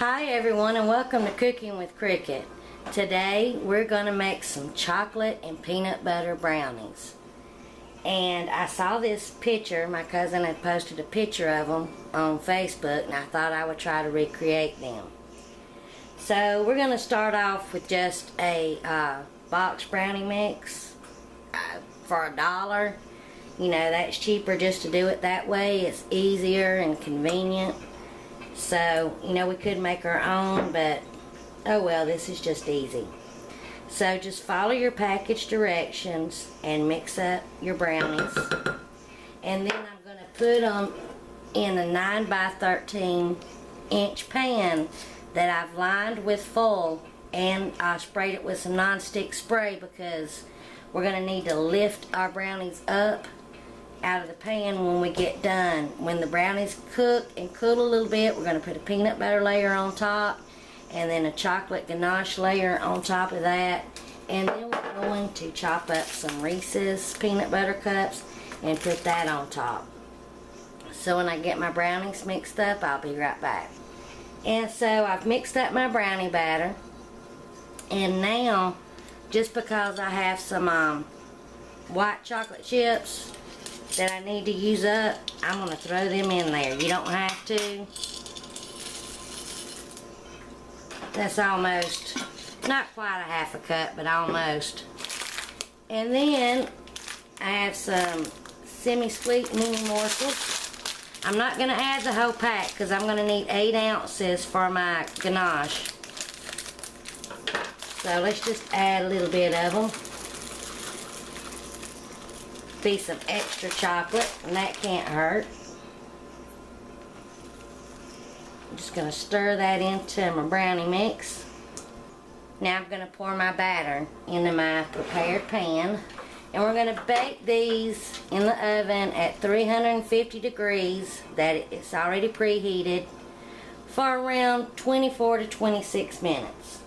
Hi everyone, and welcome to Cooking with Cricket. Today we're going to make some chocolate and peanut butter brownies. And I saw this picture, my cousin had posted a picture of them on Facebook, and I thought I would try to recreate them. So we're going to start off with just a box brownie mix for $1. You know, that's cheaper just to do it that way. It's easier and convenient. So, you know, we could make our own, but oh well, this is just easy. So just follow your package directions and mix up your brownies. And then I'm going to put them in a 9 by 13 inch pan that I've lined with foil, and I sprayed it with some non-stick spray because we're going to need to lift our brownies up out of the pan when we get done. When the brownies cook and cool a little bit, we're going to put a peanut butter layer on top and then a chocolate ganache layer on top of that, and then we're going to chop up some Reese's peanut butter cups and put that on top. So when I get my brownies mixed up, I'll be right back. And so I've mixed up my brownie batter, and now just because I have some white chocolate chips that I need to use up, I'm going to throw them in there. You don't have to. That's almost, not quite a half a cup, but almost. And then I have some semi-sweet mini morsels. I'm not going to add the whole pack because I'm going to need 8 ounces for my ganache. So let's just add a little bit of them. Be some extra chocolate, and that can't hurt. I'm just going to stir that into my brownie mix. Now I'm going to pour my batter into my prepared pan, and we're going to bake these in the oven at 350 degrees that it's already preheated for around 24 to 26 minutes.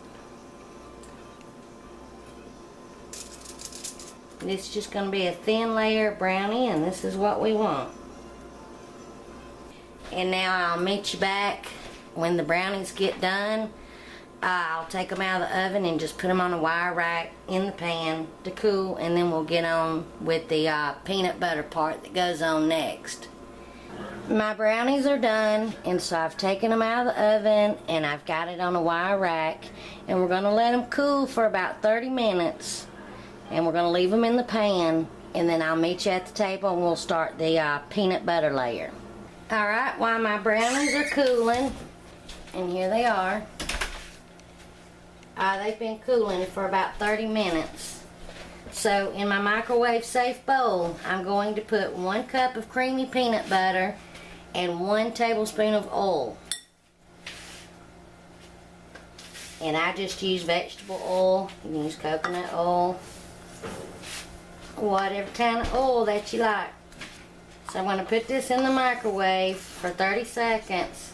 This is just going to be a thin layer of brownie, and this is what we want. And now I'll meet you back when the brownies get done. I'll take them out of the oven and just put them on a wire rack in the pan to cool, and then we'll get on with the peanut butter part that goes on next. My brownies are done, and so I've taken them out of the oven and I've got it on a wire rack, and we're going to let them cool for about 30 minutes. And we're going to leave them in the pan, and then I'll meet you at the table and we'll start the peanut butter layer. Alright, while my brownies are cooling, and here they are, they've been cooling for about 30 minutes. So in my microwave safe bowl, I'm going to put 1 cup of creamy peanut butter and 1 tablespoon of oil. And I just use vegetable oil. You can use coconut oil, whatever kind of oil that you like. So I'm going to put this in the microwave for 30 seconds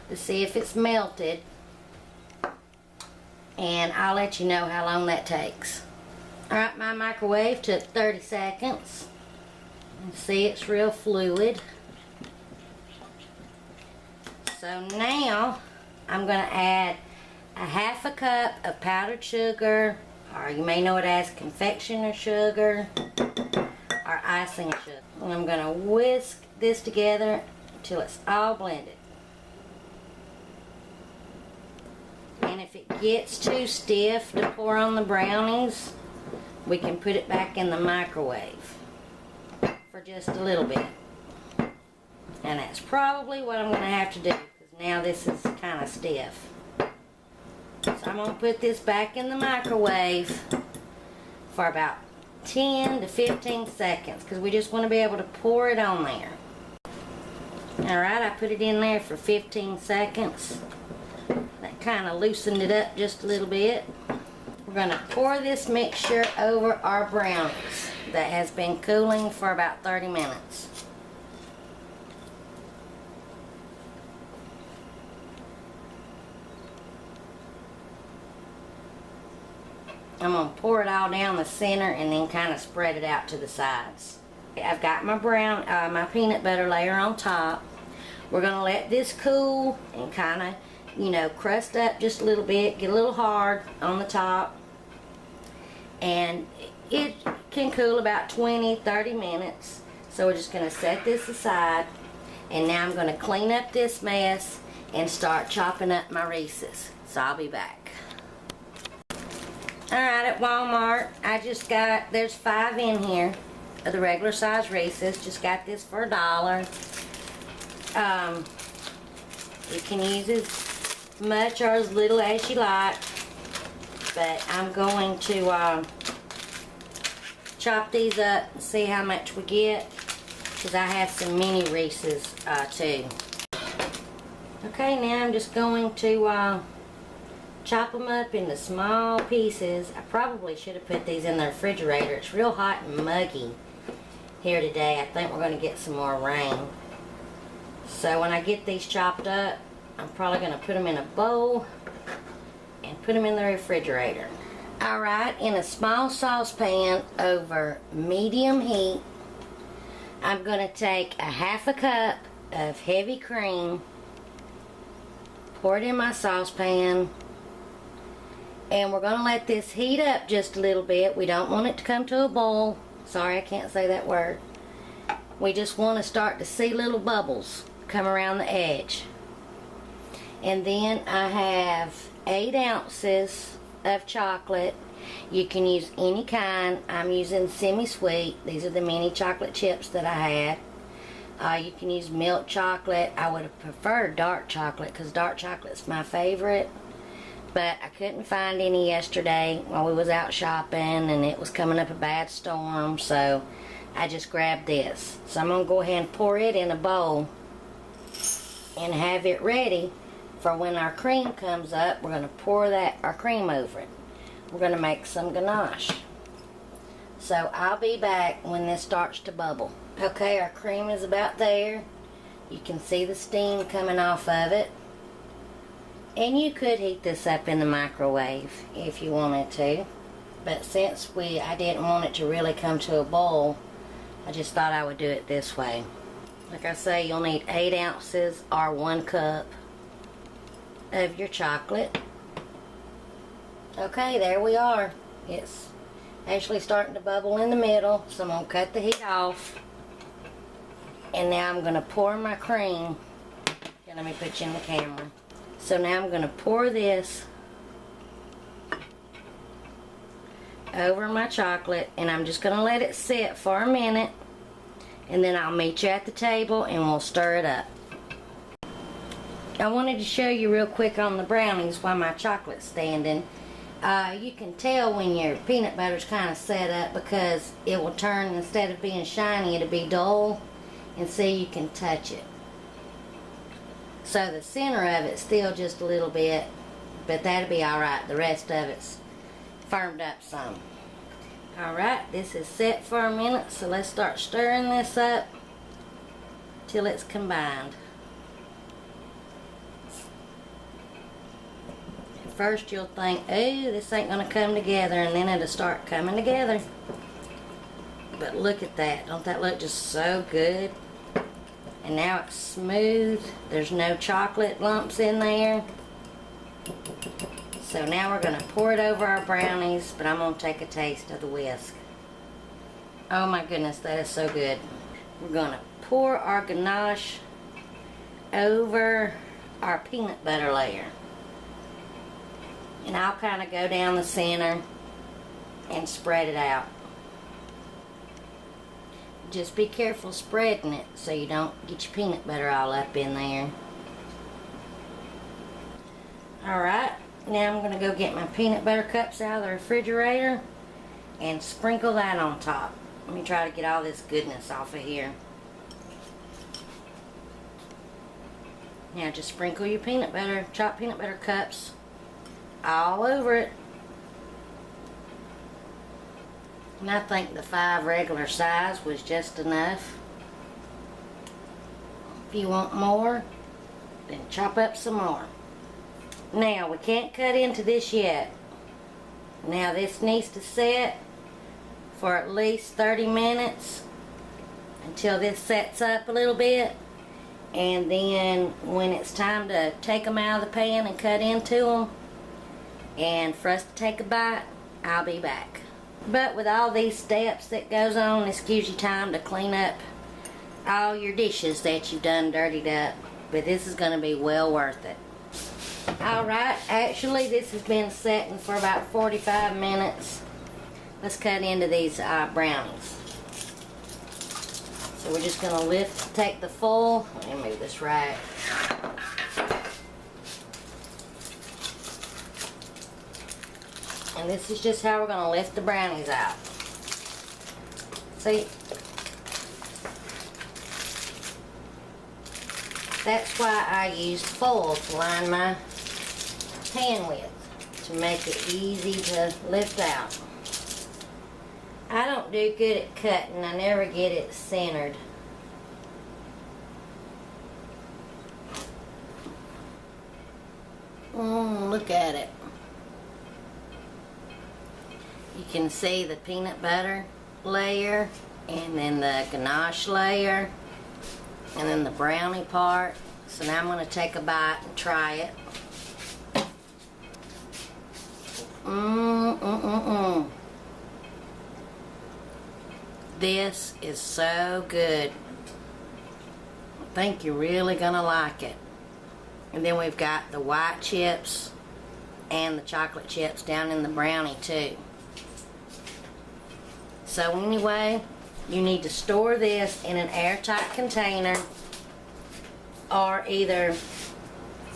to see if it's melted, and I'll let you know how long that takes. Alright, my microwave took 30 seconds. You can see it's real fluid. So now I'm going to add a ½ cup of powdered sugar, or you may know it as confectioner sugar or icing sugar. And I'm going to whisk this together until it's all blended. And if it gets too stiff to pour on the brownies, we can put it back in the microwave for just a little bit. And that's probably what I'm going to have to do, because now this is kind of stiff. So I'm going to put this back in the microwave for about 10 to 15 seconds because we just want to be able to pour it on there. Alright, I put it in there for 15 seconds. That kind of loosened it up just a little bit. We're going to pour this mixture over our brownies that has been cooling for about 30 minutes. I'm going to pour it all down the center and then kind of spread it out to the sides. I've got my my peanut butter layer on top. We're going to let this cool and kind of you know, crust up just a little bit, get a little hard on the top, and it can cool about 20-30 minutes. So we're just going to set this aside, and now I'm going to clean up this mess and start chopping up my Reese's. So I'll be back. Alright, at Walmart, I just got, there's 5 in here of the regular size Reese's. Just got this for $1. You can use as much or as little as you like, but I'm going to chop these up and see how much we get, because I have some mini Reese's too. Okay, now I'm just going to chop them up into small pieces. I probably should have put these in the refrigerator. It's real hot and muggy here today. I think we're going to get some more rain. So when I get these chopped up, I'm probably going to put them in a bowl and put them in the refrigerator. Alright, in a small saucepan over medium heat, I'm going to take a half a cup of heavy cream, pour it in my saucepan, and we're going to let this heat up just a little bit. We don't want it to come to a boil. Sorry, I can't say that word. We just want to start to see little bubbles come around the edge. And then I have 8 ounces of chocolate. You can use any kind. I'm using semi-sweet. These are the mini chocolate chips that I had. You can use milk chocolate. I would have preferred dark chocolate because dark chocolate's my favorite. But I couldn't find any yesterday while we was out shopping, and it was coming up a bad storm, so I just grabbed this. So I'm going to go ahead and pour it in a bowl and have it ready for when our cream comes up. We're going to pour our cream over it. We're going to make some ganache. So I'll be back when this starts to bubble. Okay, our cream is about there. You can see the steam coming off of it. And you could heat this up in the microwave if you wanted to. But since I didn't want it to really come to a boil, I just thought I would do it this way. Like I say, you'll need 8 ounces or 1 cup of your chocolate. Okay, there we are. It's actually starting to bubble in the middle, so I'm going to cut the heat off. And now I'm going to pour my cream. Here, let me put you in the camera. So now I'm going to pour this over my chocolate, and I'm just going to let it sit for a minute, and then I'll meet you at the table and we'll stir it up. I wanted to show you real quick on the brownies while my chocolate's standing. You can tell when your peanut butter's kind of set up because it will turn, instead of being shiny, it'll be dull, and see, you can touch it. So the center of it's still just a little bit, but that'll be alright. The rest of it's firmed up some. Alright, this is set for a minute, so let's start stirring this up till it's combined. At first you'll think, oh, this ain't going to come together, and then it'll start coming together. But look at that. Don't that look just so good? And now it's smooth. There's no chocolate lumps in there. So now we're going to pour it over our brownies, but I'm going to take a taste of the whisk. Oh my goodness, that is so good. We're going to pour our ganache over our peanut butter layer. And I'll kind of go down the center and spread it out. Just be careful spreading it so you don't get your peanut butter all up in there. Alright, now I'm going to go get my peanut butter cups out of the refrigerator and sprinkle that on top. Let me try to get all this goodness off of here. Now just sprinkle your peanut butter, chopped peanut butter cups all over it. And I think the 5 regular size was just enough. If you want more, then chop up some more. Now, we can't cut into this yet. Now, this needs to set for at least 30 minutes until this sets up a little bit. And then when it's time to take them out of the pan and cut into them, and for us to take a bite, I'll be back. But with all these steps that goes on, this gives you time to clean up all your dishes that you've done dirtied up. But this is going to be well worth it. Alright, actually this has been setting for about 45 minutes. Let's cut into these brownies. So we're just going to take the full, let me move this right. And this is just how we're going to lift the brownies out. See? That's why I used foil to line my pan with, to make it easy to lift out. I don't do good at cutting. I never get it centered. Look at it. You can see the peanut butter layer, and then the ganache layer, and then the brownie part. So now I'm going to take a bite and try it. This is so good. I think you're really going to like it. And then we've got the white chips and the chocolate chips down in the brownie too. So anyway, you need to store this in an airtight container, or either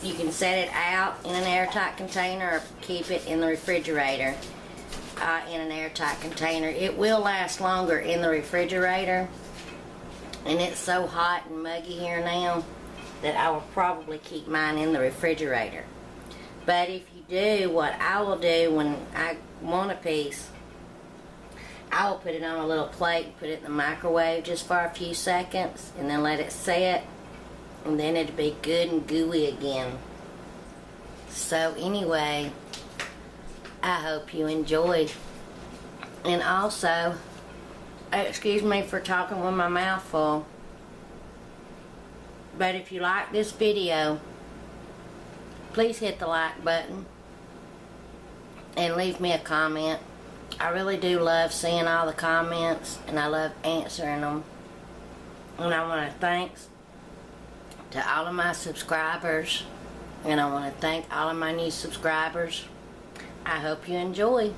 you can set it out in an airtight container or keep it in the refrigerator in an airtight container. It will last longer in the refrigerator, and it's so hot and muggy here now that I will probably keep mine in the refrigerator. But if you do, what I will do when I want a piece, I will put it on a little plate and put it in the microwave just for a few seconds, and then let it set, and then it'll be good and gooey again. So anyway, I hope you enjoyed. And also, excuse me for talking with my mouth full, but if you like this video, please hit the like button and leave me a comment. I really do love seeing all the comments, and I love answering them. And I want to thank to all of my subscribers, and I want to thank all of my new subscribers. I hope you enjoy.